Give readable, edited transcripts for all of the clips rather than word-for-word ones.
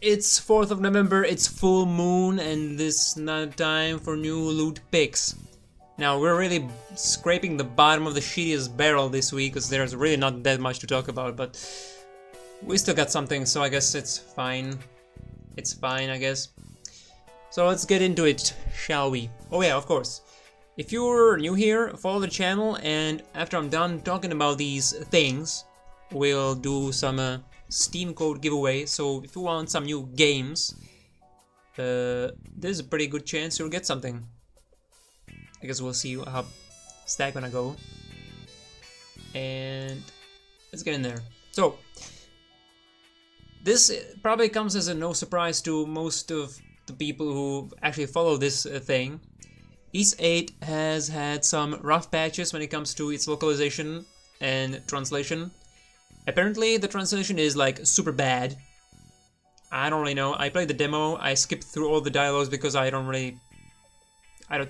It's 4th of November, it's full moon, and this is not time for new Lewd picks. Now, we're really scraping the bottom of the shittiest barrel this week, because there's really not that much to talk about, but we still got something, so I guess it's fine. It's fine, I guess. So let's get into it, shall we? Oh yeah, of course. If you're new here, follow the channel, and after I'm done talking about these things, we'll do some Steam code giveaway. So if you want some new games, there's a pretty good chance you'll get something. I guess we'll see how stack gonna go. And let's get in there. So this probably comes as a no surprise to most of the people who actually follow this thing. Ys 8 has had some rough patches when it comes to its localization and translation. Apparently the translation is like super bad. I don't really know. I played the demo, I skipped through all the dialogues because I don't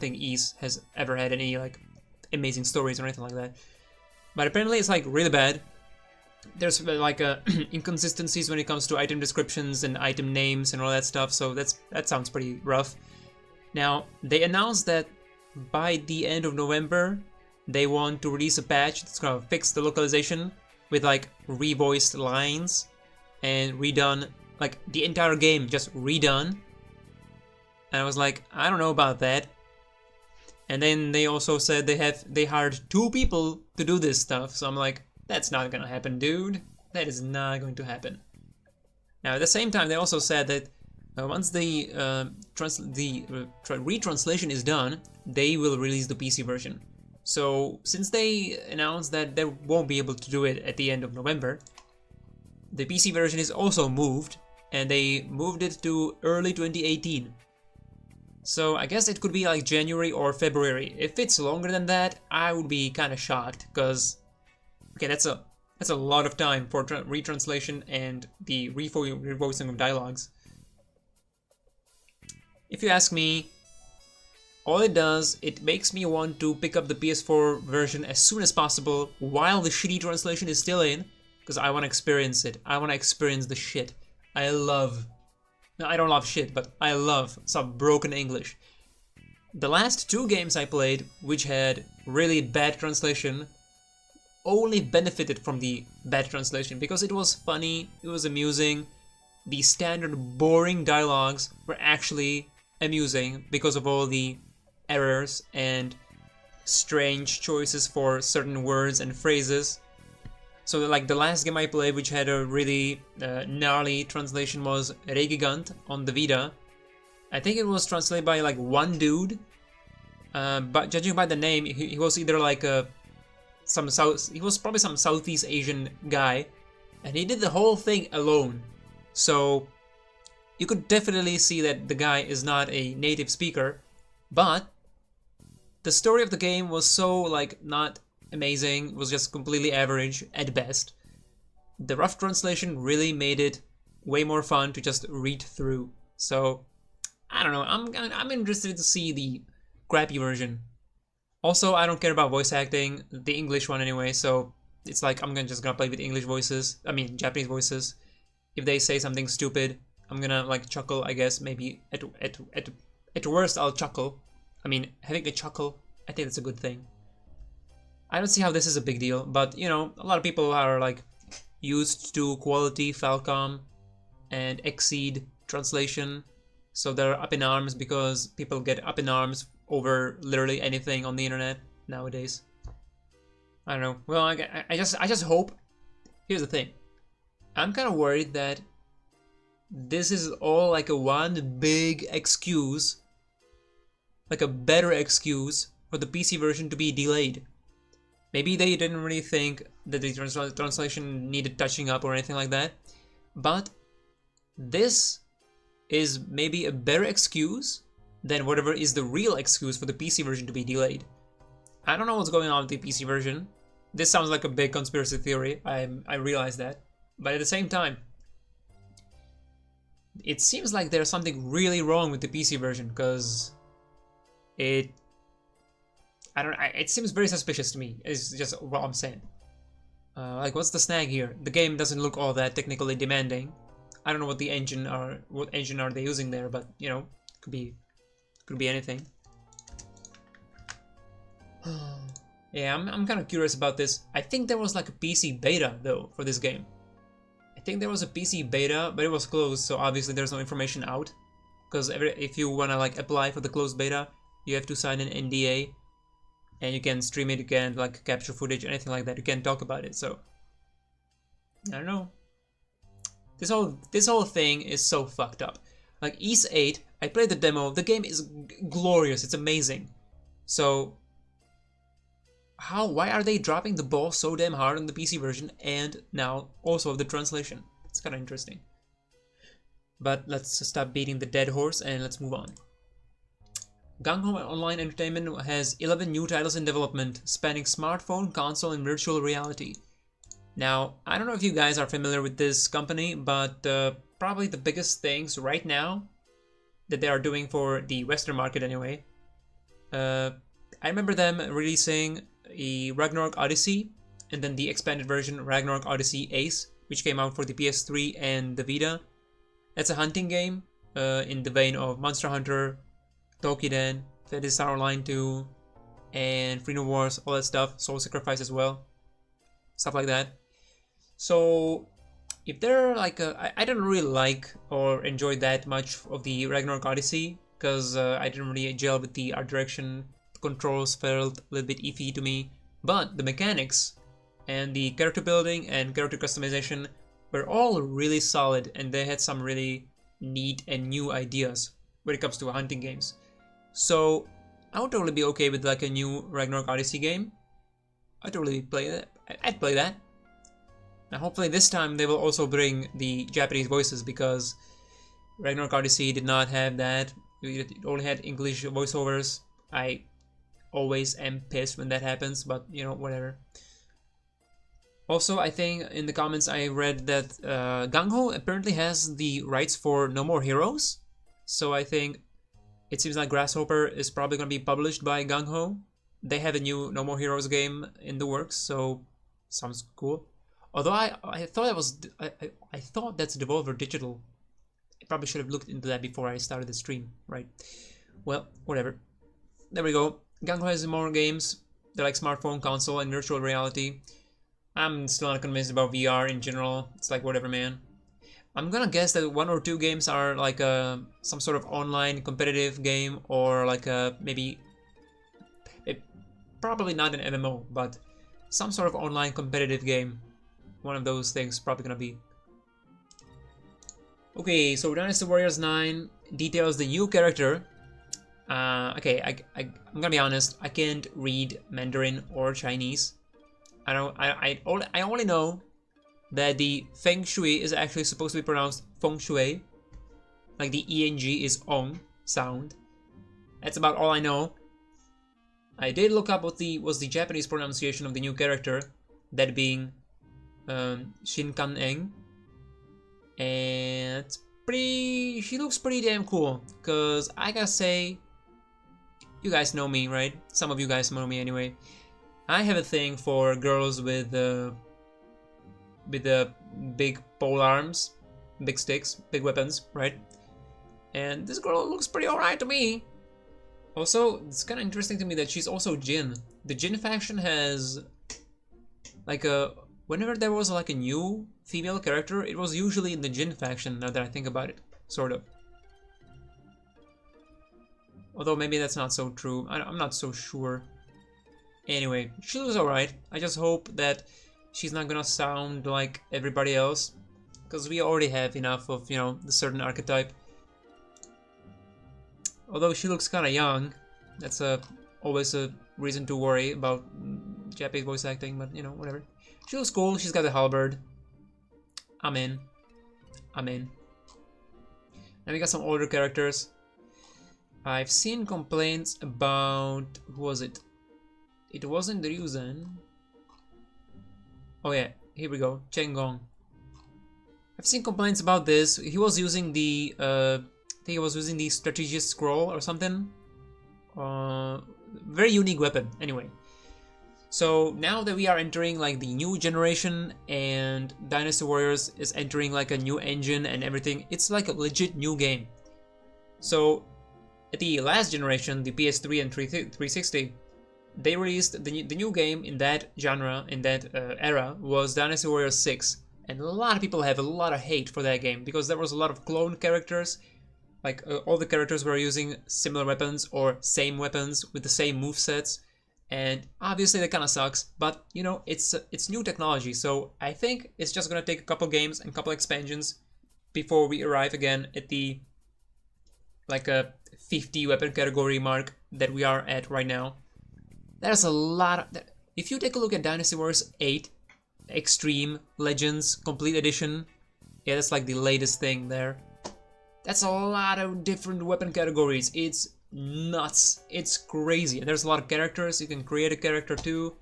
think Ys has ever had any like amazing stories or anything like that. But apparently it's like really bad. There's like inconsistencies when it comes to item descriptions and item names and all that stuff, so that sounds pretty rough. Now, they announced that by the end of November, they want to release a patch that's gonna fix the localization with like revoiced lines and redone, like the entire game just redone. And I was like, I don't know about that. And then they also said they hired 2 people to do this stuff, so I'm like, that's not gonna happen, dude. That is not going to happen. Now, at the same time, they also said that once the retranslation is done, they will release the PC version. So, since they announced that they won't be able to do it at the end of November, the PC version is also moved, and they moved it to early 2018. So, I guess it could be like January or February. If it's longer than that, I would be kind of shocked, because okay, that's a lot of time for retranslation and the revoicing of dialogues. If you ask me, all it does, it makes me want to pick up the PS4 version as soon as possible while the shitty translation is still in, because I want to experience it. I want to experience the shit. No, I don't love shit, but I love some broken English. The last 2 games I played, which had really bad translation, only benefited from the bad translation because it was funny, it was amusing. The standard boring dialogues were actually amusing because of all the errors and strange choices for certain words and phrases. So like the last game I played, which had a really gnarly translation, was Regigant on the Vita. I think it was translated by like one dude, but judging by the name, he was either like he was probably some Southeast Asian guy, and he did the whole thing alone. So you could definitely see that the guy is not a native speaker, but the story of the game was so like not amazing, it was just completely average at best. The rough translation really made it way more fun to just read through. So I don't know, I'm interested to see the crappy version. Also, I don't care about voice acting, the English one anyway, so it's like I'm just gonna play with English voices, Japanese voices. If they say something stupid, I'm gonna like chuckle, I guess. Maybe at worst I'll chuckle. Having a chuckle, I think that's a good thing. I don't see how this is a big deal, but you know, a lot of people are like used to quality Falcom and Exceed translation, so they're up in arms because people get up in arms over literally anything on the internet nowadays. I don't know. Well, I just hope. Here's the thing. I'm kind of worried that this is all like a one big excuse, like a better excuse for the PC version to be delayed. Maybe they didn't really think that the translation needed touching up or anything like that, but this is maybe a better excuse than whatever is the real excuse for the PC version to be delayed. I don't know what's going on with the PC version. This sounds like a big conspiracy theory, I realize that. But at the same time, it seems like there's something really wrong with the PC version, because it seems very suspicious to me, is just what I'm saying. Like, what's the snag here? The game doesn't look all that technically demanding. I don't know what engine are they using there, but you know, could be anything. Yeah, I'm kind of curious about this. I think there was like a PC beta though for this game. I think there was a PC beta, but it was closed, so obviously there's no information out. Because if you wanna like apply for the closed beta, you have to sign an NDA, and you can stream it, you can like capture footage, anything like that. You can't talk about it. So I don't know. This whole thing is so fucked up. Like Ys 8, I played the demo. The game is glorious. It's amazing. So why are they dropping the ball so damn hard on the PC version and now also the translation? It's kind of interesting. But let's stop beating the dead horse and let's move on. Gung Ho Online Entertainment has 11 new titles in development, spanning smartphone, console, and virtual reality. Now, I don't know if you guys are familiar with this company, but probably the biggest things right now that they are doing for the Western market anyway. I remember them releasing a Ragnarok Odyssey, and then the expanded version Ragnarok Odyssey Ace, which came out for the PS3 and the Vita. That's a hunting game in the vein of Monster Hunter, Tokiden, Phantasy Star Online 2, and Freedom Wars, all that stuff, Soul Sacrifice as well, stuff like that. So if they're like I didn't really like or enjoy that much of the Ragnarok Odyssey because I didn't really gel with the art direction. The controls felt a little bit iffy to me, but the mechanics and the character building and character customization were all really solid, and they had some really neat and new ideas when it comes to hunting games. So I would totally be okay with like a new Ragnarok Odyssey game. I'd totally play that. I'd play that. Now hopefully this time they will also bring the Japanese voices, because Ragnarok Odyssey did not have that. It only had English voiceovers. I always am pissed when that happens, but you know, whatever. Also, I think in the comments I read that Gung Ho apparently has the rights for No More Heroes. So I think it seems like Grasshopper is probably going to be published by Gung Ho. They have a new No More Heroes game in the works, so sounds cool. Although I thought that's Devolver Digital. I probably should have looked into that before I started the stream, right? Well, whatever. There we go. Gung Ho has more games. They're like smartphone, console, and virtual reality. I'm still not convinced about VR in general. It's like whatever, man. I'm gonna guess that 1 or 2 games are like some sort of online competitive game, or like probably not an MMO, but some sort of online competitive game. One of those things probably gonna be. Okay, so Dynasty Warriors 9 details the new character. Okay, I'm gonna be honest. I can't read Mandarin or Chinese. I only know that the Feng Shui is actually supposed to be pronounced Feng Shui. Like the ENG is Ong sound. That's about all I know. I did look up what was the Japanese pronunciation of the new character, that being Shinkan-eng. And she looks pretty damn cool, cause I gotta say, you guys know me, right? Some of you guys know me anyway. I have a thing for girls with the big pole arms, big sticks, big weapons, right? And this girl looks pretty alright to me. Also, it's kind of interesting to me that she's also Jin. The Jin faction has like whenever there was like a new female character, it was usually in the Jin faction, now that I think about it, sort of. Although maybe that's not so true. I'm not so sure. Anyway, she looks alright. I just hope that she's not gonna sound like everybody else, because we already have enough of, you know, the certain archetype. Although she looks kind of young, that's always a reason to worry about Japanese voice acting, but you know, whatever. She looks cool. She's got a halberd. I'm in. And we got some older characters. I've seen complaints about, who was it? It wasn't Ryuzen. Oh yeah, here we go, Chen Gong. I've seen complaints about this. He was using the, I think he was using the strategist scroll or something. Very unique weapon, anyway. So now that we are entering like the new generation and Dynasty Warriors is entering like a new engine and everything, it's like a legit new game. So at the last generation, the PS3 and 360, they released the new game in that genre, in that era, was Dynasty Warriors 6. And a lot of people have a lot of hate for that game because there was a lot of clone characters. Like all the characters were using similar weapons or same weapons with the same movesets. And obviously that kind of sucks, but you know, it's new technology, so I think it's just gonna take a couple games and couple expansions before we arrive again at the like a 50 weapon category mark that we are at right now. There's a lot of... If you take a look at Dynasty Warriors 8 Extreme Legends Complete Edition, yeah, that's like the latest thing there. That's a lot of different weapon categories. It's nuts. It's crazy. And there's a lot of characters. You can create a character too.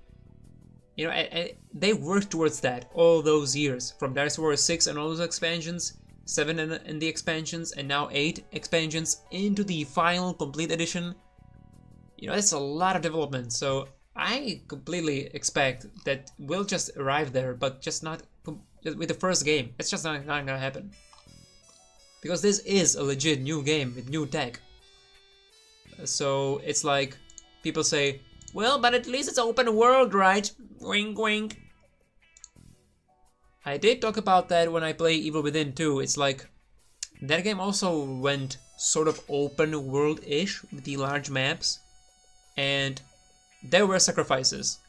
You know, they worked towards that all those years. From Dynasty Warriors 6 and all those expansions, 7 in the expansions, and now 8 expansions into the final complete edition. You know, it's a lot of development. So I completely expect that we'll just arrive there, but just not just with the first game. It's just not gonna happen. Because this is a legit new game with new tech. So it's like people say, well, but at least it's open world, right? Wink, wink. I did talk about that when I play Evil Within 2. It's like that game also went sort of open world-ish with the large maps, and there were sacrifices.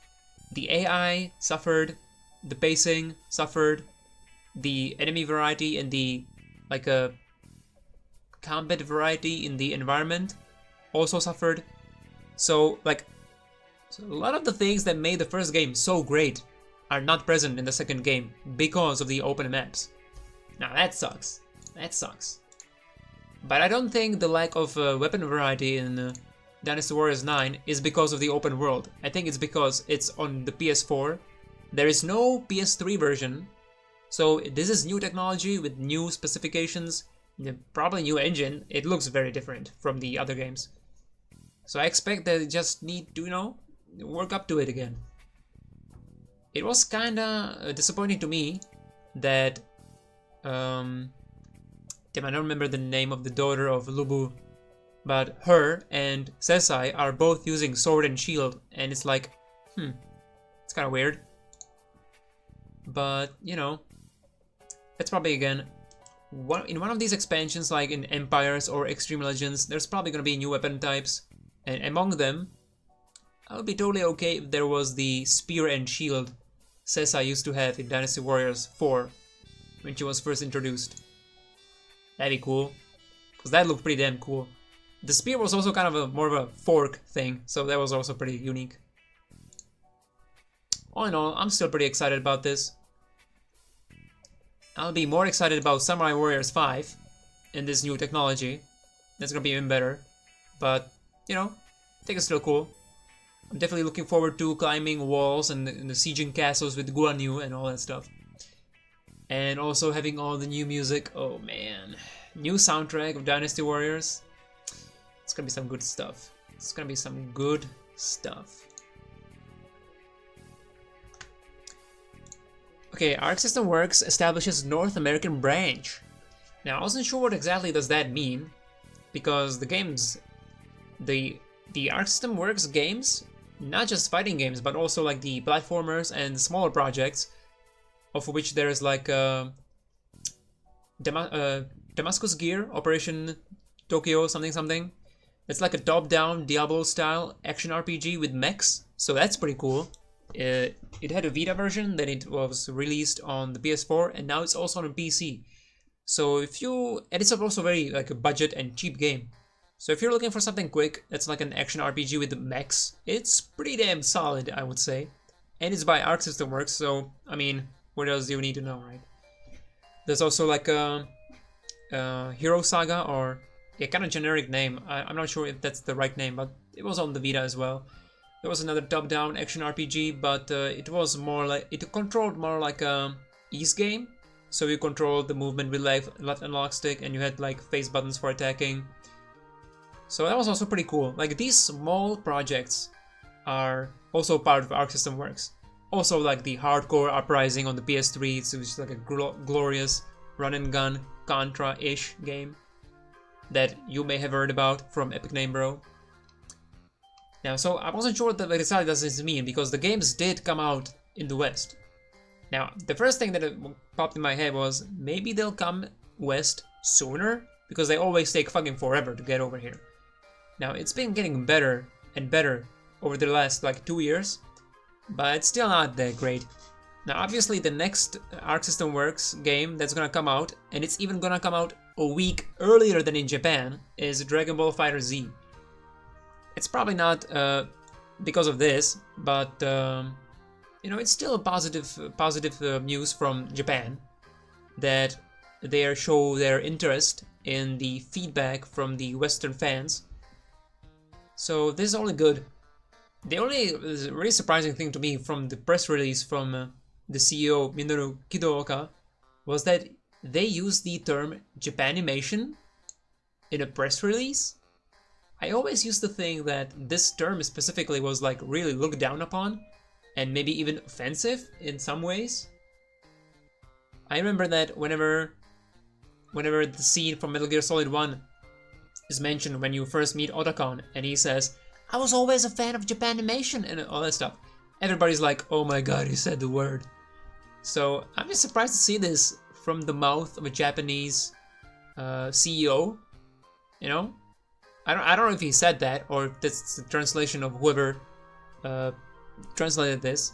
The AI suffered, the pacing suffered, the enemy variety and the like a combat variety in the environment also suffered. So a lot of the things that made the first game so great are not present in the second game because of the open maps. Now that sucks. That sucks. But I don't think the lack of weapon variety in Dynasty Warriors 9 is because of the open world. I think it's because it's on the PS4. There is no PS3 version. So this is new technology with new specifications, probably new engine. It looks very different from the other games. So I expect that they just need to, you know, work up to it again. It was kinda disappointing to me that, damn, I don't remember the name of the daughter of Lubu, but her and Sesai are both using sword and shield, and it's like, it's kinda weird. But, you know, it's probably again, in one of these expansions, like in Empires or Extreme Legends, there's probably gonna be new weapon types. And among them, I would be totally okay if there was the spear and shield Sesai used to have in Dynasty Warriors 4 when she was first introduced. That'd be cool, because that looked pretty damn cool. The spear was also kind of more of a fork thing, so that was also pretty unique. All in all, I'm still pretty excited about this. I'll be more excited about Samurai Warriors 5 and this new technology. That's gonna be even better. But, you know, I think it's still cool. I'm definitely looking forward to climbing walls and the sieging castles with Guan Yu and all that stuff. And also having all the new music. Oh man. New soundtrack of Dynasty Warriors. It's gonna be some good stuff. It's gonna be some good stuff. Okay, Arc System Works establishes North American branch. Now, I wasn't sure what exactly does that mean, because the games, the Arc System Works games, not just fighting games, but also like the platformers and smaller projects, of which there's like Damascus Gear, Operation Tokyo something something. It's like a top-down Diablo-style action RPG with mechs, so that's pretty cool. It had a Vita version, then it was released on the PS4, and now it's also on PC. So and it's also very like a budget and cheap game. So if you're looking for something quick, that's like an action RPG with mechs, it's pretty damn solid, I would say. And it's by Arc System Works, so I mean, what else do you need to know, right? There's also like a Hero Saga, or a kind of generic name. I'm not sure if that's the right name, but it was on the Vita as well. There was another top-down action RPG, but it was more like, it controlled more like a ease game. So you controlled the movement with left analog stick, and you had like face buttons for attacking. So that was also pretty cool. Like these small projects are also part of Arc System Works. Also like the Hardcore Uprising on the PS3, which is like a glorious run and gun Contra-ish game that you may have heard about from Epic Name Bro. Now, so I wasn't sure what exactly does this mean because the games did come out in the West. Now, the first thing that popped in my head was maybe they'll come West sooner because they always take fucking forever to get over here. Now, it's been getting better and better over the last like 2 years, but it's still not that great. Now, obviously, the next Arc System Works game that's gonna come out, and it's even gonna come out a week earlier than in Japan, is Dragon Ball FighterZ. It's probably not because of this, but you know, it's still a positive news from Japan that they show their interest in the feedback from the Western fans. So this is only good. The only really surprising thing to me from the press release from the CEO Minoru Kidooka was that they used the term Japanimation in a press release. I always used to think that this term specifically was like really looked down upon and maybe even offensive in some ways. I remember that whenever the scene from Metal Gear Solid 1 is mentioned when you first meet Otacon and he says, "I was always a fan of Japanimation," and all that stuff, everybody's like, "Oh my god, he said the word." So I'm just surprised to see this from the mouth of a Japanese CEO, you know? I don't know if he said that or if that's the translation of whoever translated this,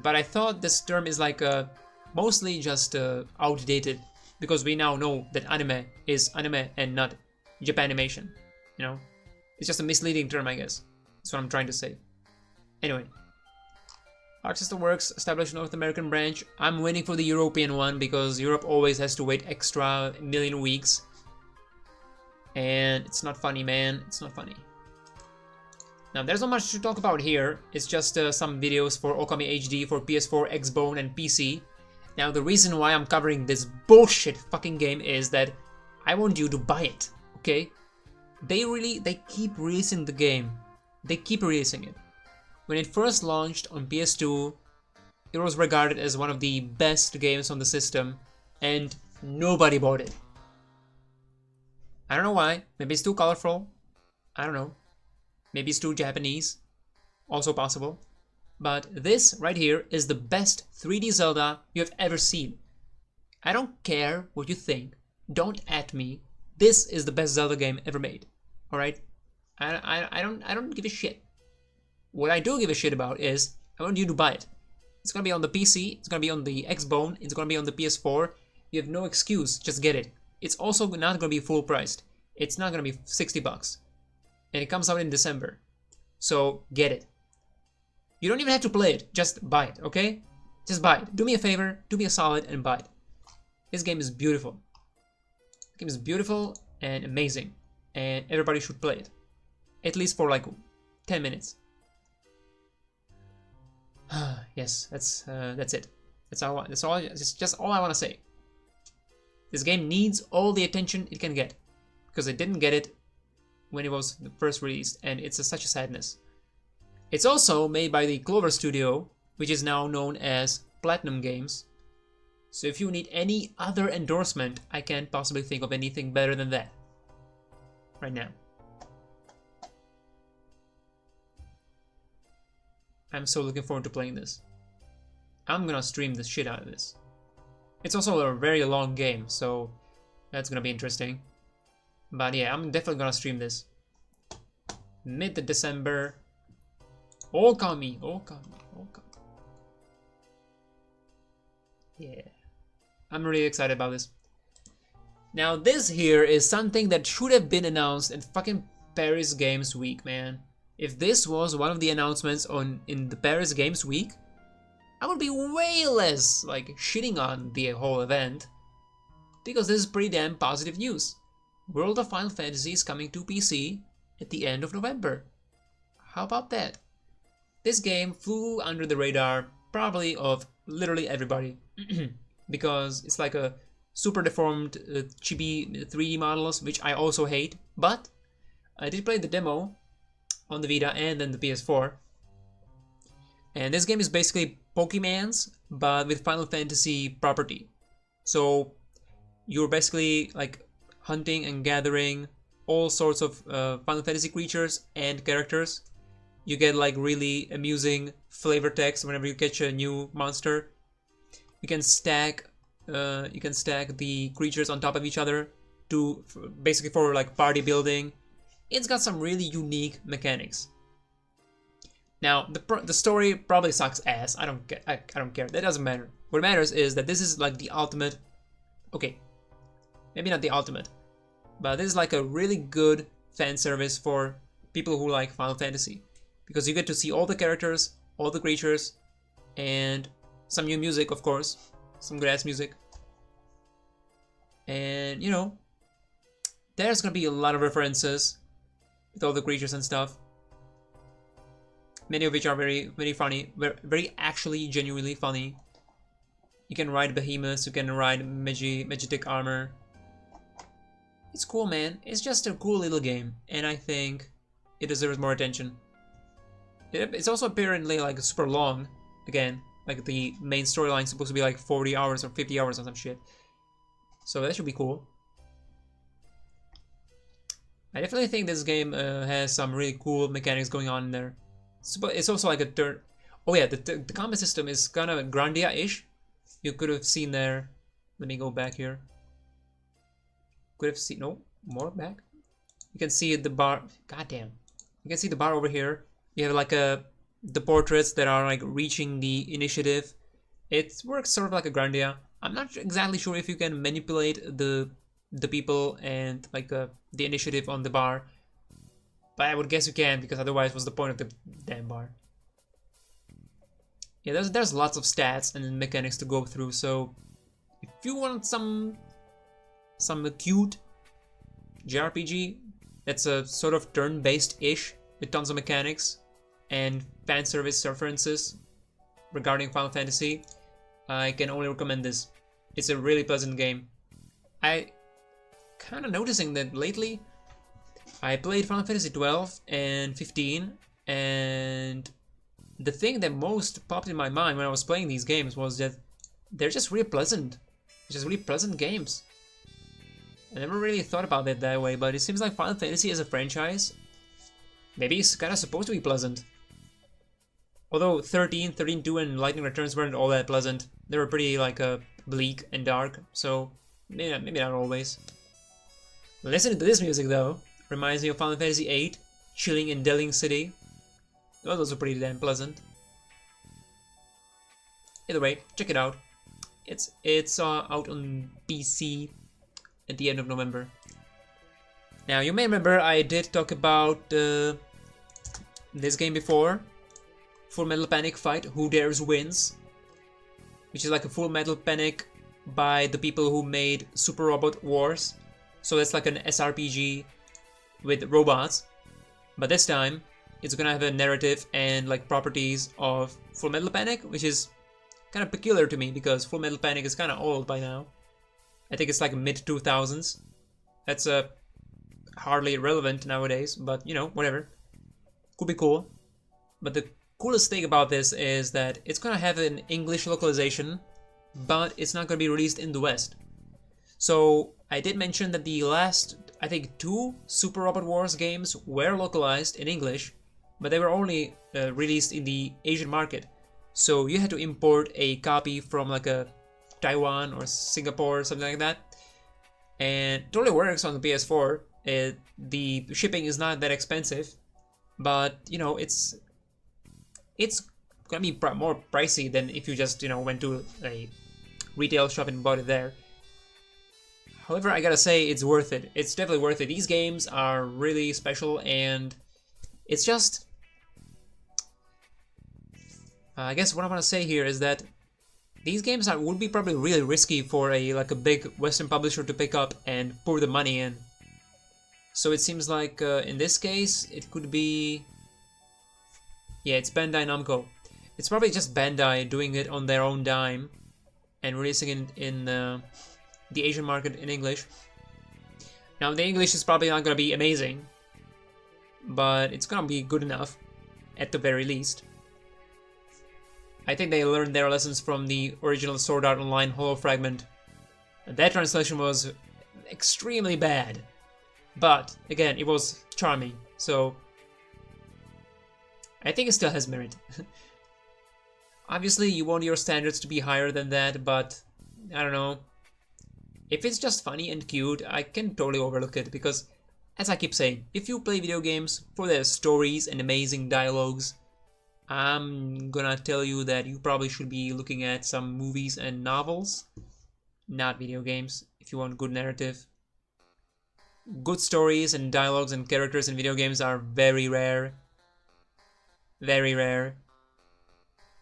but I thought this term is like mostly just outdated because we now know that anime is anime and not Japanimation, you know? It's just a misleading term, I guess. That's what I'm trying to say. Anyway, Arc System Works established North American branch. I'm waiting for the European one because Europe always has to wait extra million weeks. And it's not funny, man. It's not funny. Now, there's not much to talk about here. It's just some videos for Okami HD for PS4, Xbone, and PC. Now, the reason why I'm covering this bullshit fucking game is that I want you to buy it, okay? They keep releasing the game. They keep releasing it. When it first launched on PS2, it was regarded as one of the best games on the system, and nobody bought it. I don't know why. Maybe it's too colorful. I don't know. Maybe it's too Japanese. Also possible. But this right here is the best 3D Zelda you have ever seen. I don't care what you think. Don't at me. This is the best Zelda game ever made. Alright? I don't give a shit. What I do give a shit about is I want you to buy it. It's gonna be on the PC, it's gonna be on the Xbone, it's gonna be on the PS4. You have no excuse, just get it. It's also not gonna be full priced. It's not gonna be $60. And it comes out in December. So get it. You don't even have to play it, just buy it, okay? Just buy it. Do me a favor, do me a solid and buy it. This game is beautiful. The game is beautiful and amazing. And everybody should play it. At least for like 10 minutes. Yes, that's it. That's just all I want to say. This game needs all the attention it can get, because it didn't get it when it was first released, and it's such a sadness. It's also made by the Clover Studio, which is now known as Platinum Games. So if you need any other endorsement, I can't possibly think of anything better than that right now. I'm so looking forward to playing this. I'm gonna stream the shit out of this. It's also a very long game, so that's gonna be interesting. But yeah, I'm definitely gonna stream this. Mid-December. Okami. Yeah. I'm really excited about this. Now this here is something that should have been announced in fucking Paris Games Week, man. If this was one of the announcements in the Paris Games Week, I would be way less like shitting on the whole event, because this is pretty damn positive news. World of Final Fantasy is coming to PC at the end of November. How about that? This game flew under the radar probably of literally everybody because it's like a super deformed chibi 3D models, which I also hate, but I did play the demo on the Vita and then the PS4. And this game is basically Pokemon's, but with Final Fantasy property. So you're basically like hunting and gathering all sorts of Final Fantasy creatures and characters. You get like really amusing flavor text whenever you catch a new monster. You can stack the creatures on top of each other to basically for like party building. It's got some really unique mechanics. Now the story probably sucks ass. I don't care. That doesn't matter. What matters is that this is like the ultimate. Okay, maybe not the ultimate, but this is like a really good fan service for people who like Final Fantasy, because you get to see all the characters, all the creatures, and some new music, of course, some good ass music. And you know, there's gonna be a lot of references with all the creatures and stuff. Many of which are very, very funny, very actually genuinely funny. You can ride behemoths, you can ride Magitic armor. It's cool, man. It's just a cool little game, and I think it deserves more attention. It's also apparently like super long. Again, like the main storyline is supposed to be like 40 hours or 50 hours or some shit. So that should be cool. I definitely think this game has some really cool mechanics going on in there. It's also like a turn. Oh yeah, the combat system is kind of Grandia-ish. You could have seen there. Let me go back here. Could have seen, no, more back. You can see the bar. Goddamn. You can see the bar over here. You have like the portraits that are like reaching the initiative. It works sort of like a Grandia. I'm not exactly sure if you can manipulate the people and like the initiative on the bar. But I would guess you can, because otherwise what's the point of the damn bar? Yeah, there's lots of stats and mechanics to go through, so if you want some cute JRPG that's a sort of turn-based-ish with tons of mechanics and fan service references regarding Final Fantasy, I can only recommend this. It's a really pleasant game. I kind of noticing that lately I played Final Fantasy 12 and 15, and the thing that most popped in my mind when I was playing these games was that they're just really pleasant. Just really pleasant games. I never really thought about it that way, but it seems like Final Fantasy as a franchise, maybe it's kind of supposed to be pleasant. Although 13, 13-2 and Lightning Returns weren't all that pleasant. They were pretty like bleak and dark, so maybe not always. Listening to this music though reminds me of Final Fantasy VIII, chilling in Deling City. That was also pretty damn pleasant. Either way, check it out. It's out on PC at the end of November. Now you may remember I did talk about this game before, Full Metal Panic Fight: Who Dares Wins, which is like a Full Metal Panic by the people who made Super Robot Wars. So that's like an SRPG with robots, but this time it's gonna have a narrative and like properties of Full Metal Panic, which is kind of peculiar to me because Full Metal Panic is kind of old by now. I think it's like mid-2000s. That's hardly relevant nowadays, but you know, whatever. Could be cool. But the coolest thing about this is that it's gonna have an English localization, but it's not gonna be released in the West. So I did mention that the last, I think, 2 Super Robot Wars games were localized in English, but they were only released in the Asian market. So you had to import a copy from like a Taiwan or Singapore or something like that. And it totally works on the PS4. The shipping is not that expensive, but you know, it's gonna be more pricey than if you just, you know, went to a retail shop and bought it there. However, I gotta say, it's worth it. It's definitely worth it. These games are really special, and it's just... I guess what I want to say here is that these games would be probably really risky for a big Western publisher to pick up and pour the money in. So it seems like in this case, it could be... Yeah, it's Bandai Namco. It's probably just Bandai doing it on their own dime and releasing it in the Asian market in English. Now, the English is probably not going to be amazing, but it's gonna be good enough, at the very least. I think they learned their lessons from the original Sword Art Online Holo Fragment. That translation was extremely bad, but again, it was charming, so I think it still has merit. Obviously, you want your standards to be higher than that, but I don't know. If it's just funny and cute, I can totally overlook it, because, as I keep saying, if you play video games for their stories and amazing dialogues, I'm gonna tell you that you probably should be looking at some movies and novels, not video games, if you want good narrative. Good stories and dialogues and characters in video games are very rare. Very rare.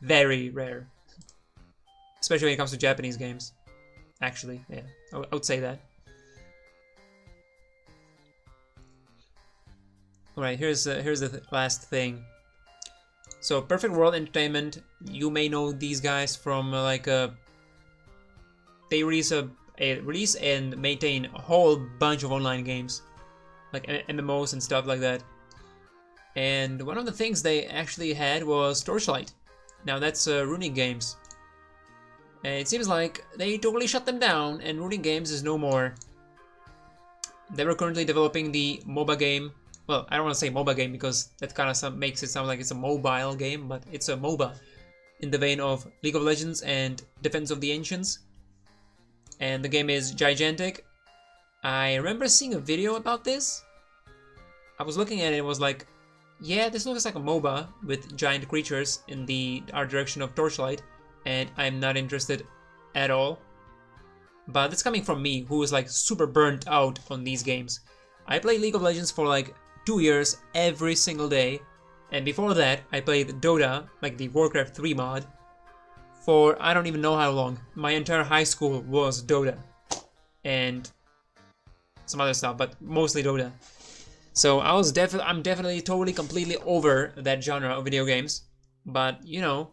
Very rare. Especially when it comes to Japanese games. Actually, yeah, I would say that. Alright, here's the last thing. So, Perfect World Entertainment, you may know these guys from they release and maintain a whole bunch of online games, like MMOs and stuff like that. And one of the things they actually had was Torchlight. Now that's Runic Games. And it seems like they totally shut them down and Runic Games is no more. They were currently developing the MOBA game. Well, I don't want to say MOBA game because that kind of makes it sound like it's a mobile game, but it's a MOBA in the vein of League of Legends and Defense of the Ancients. And the game is gigantic. I remember seeing a video about this. I was looking at it and was like, yeah, this looks like a MOBA with giant creatures in the art direction of Torchlight, and I'm not interested at all. But it's coming from me, who is like super burnt out on these games. I played League of Legends for like 2 years every single day, and before that I played Dota, like the Warcraft 3 mod, for I don't even know how long. My entire high school was Dota, and some other stuff, but mostly Dota. So I'm definitely totally completely over that genre of video games, but you know,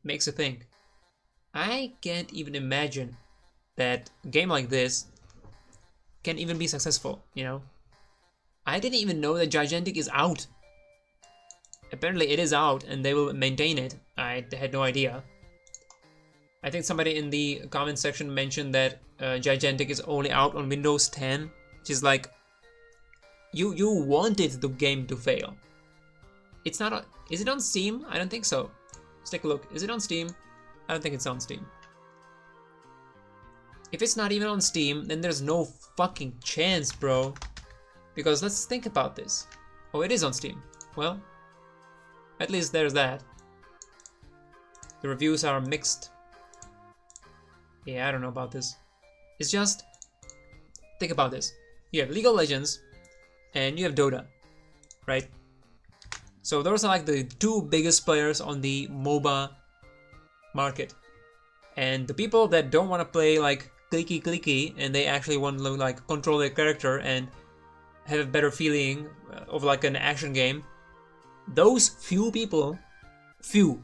makes you think. I can't even imagine that a game like this can even be successful, you know? I didn't even know that Gigantic is out. Apparently it is out and they will maintain it. I had no idea. I think somebody in the comment section mentioned that Gigantic is only out on Windows 10, which is like, you wanted the game to fail. It's not is it on Steam? I don't think so. Let's take a look. Is it on Steam? I don't think it's on Steam. If it's not even on Steam, then there's no fucking chance, bro. Because let's think about this. Oh, it is on Steam. Well, at least there's that. The reviews are mixed. Yeah, I don't know about this. It's just, think about this. You have League of Legends and you have Dota, right? So those are like the two biggest players on the MOBA market. And the people that don't want to play like clicky and they actually want to like control their character and have a better feeling of like an action game, those few people, few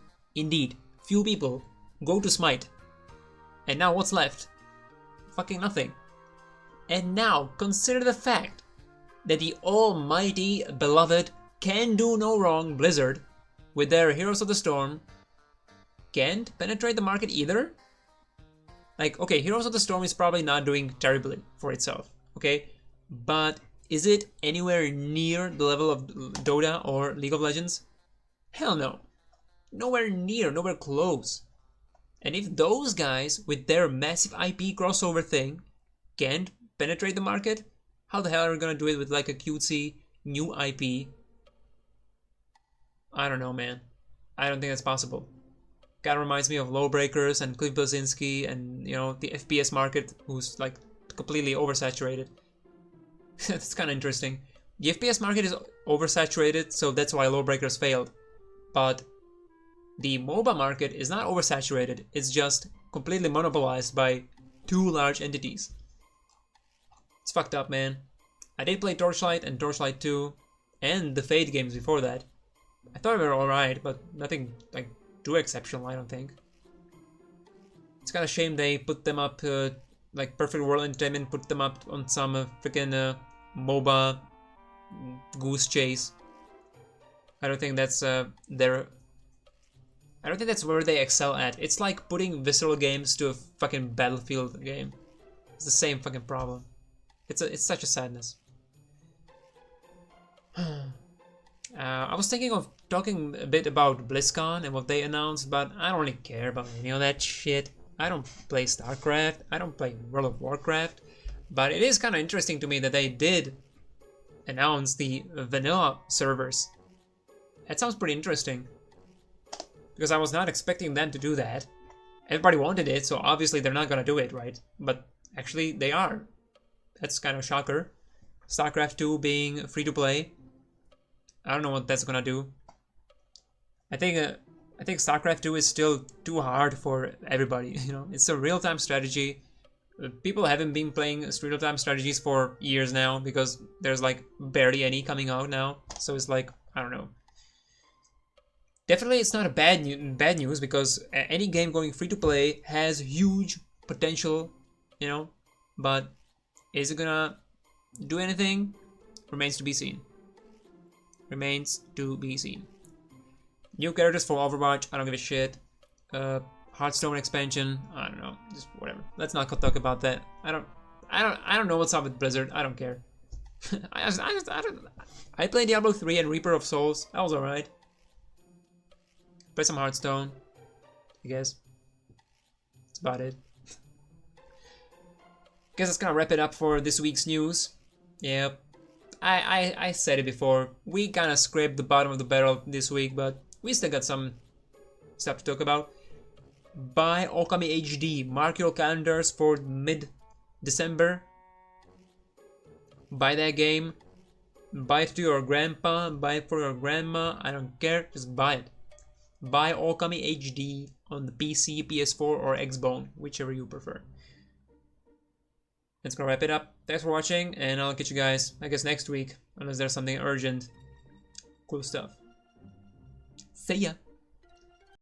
people go to Smite. And now what's left? Fucking nothing. And now consider the fact that the almighty, beloved, can do no wrong Blizzard, with their Heroes of the Storm, can't penetrate the market either? Like, okay, Heroes of the Storm is probably not doing terribly for itself, okay? But is it anywhere near the level of Dota or League of Legends? Hell no. Nowhere near, nowhere close. And if those guys, with their massive IP crossover thing, can't penetrate the market, how the hell are we gonna do it with like a cutesy new IP? I don't know, man. I don't think that's possible. Kinda reminds me of Lawbreakers and Cliff Blazinski and, you know, the FPS market, who's like completely oversaturated. That's kind of interesting. The FPS market is oversaturated, so that's why Lawbreakers failed. But the MOBA market is not oversaturated, it's just completely monopolized by two large entities. It's fucked up, man. I did play Torchlight and Torchlight 2 and the Fate games before that. I thought they were alright, but nothing like too exceptional, I don't think. It's kind of shame they put them up, like Perfect World Entertainment put them up on some freaking MOBA goose chase. I don't think that's their. I don't think that's where they excel at. It's like putting visceral games to a fucking Battlefield game. It's the same fucking problem. It's such a sadness. I was thinking of talking a bit about BlizzCon and what they announced, but I don't really care about any of that shit. I don't play StarCraft. I don't play World of Warcraft. But it is kind of interesting to me that they did announce the vanilla servers. That sounds pretty interesting. Because I was not expecting them to do that. Everybody wanted it, so obviously they're not gonna do it, right? But actually, they are. That's kind of a shocker. StarCraft 2 being free to play. I don't know what that's gonna do. I think StarCraft 2 is still too hard for everybody. You know, it's a real-time strategy. People haven't been playing real-time strategies for years now because there's like barely any coming out now. So it's like, I don't know. Definitely, it's not a bad news because any game going free to play has huge potential, you know. But is it gonna do anything? Remains to be seen. Remains to be seen. New characters for Overwatch. I don't give a shit. Hearthstone expansion. I don't know. Just whatever. Let's not talk about that. I don't know what's up with Blizzard. I don't care. I played Diablo 3 and Reaper of Souls. That was alright. Play some Hearthstone, I guess. That's about it. Guess that's gonna wrap it up for this week's news. Yep. I said it before. We kind of scraped the bottom of the barrel this week, but we still got some stuff to talk about. Buy Okami HD. Mark your calendars for mid-December. Buy that game. Buy it to your grandpa. Buy it for your grandma. I don't care. Just buy it. Buy Okami HD on the PC, PS4, or Xbone, whichever you prefer. That's gonna wrap it up. Thanks for watching, and I'll catch you guys, I guess, next week, unless there's something urgent. Cool stuff. See ya!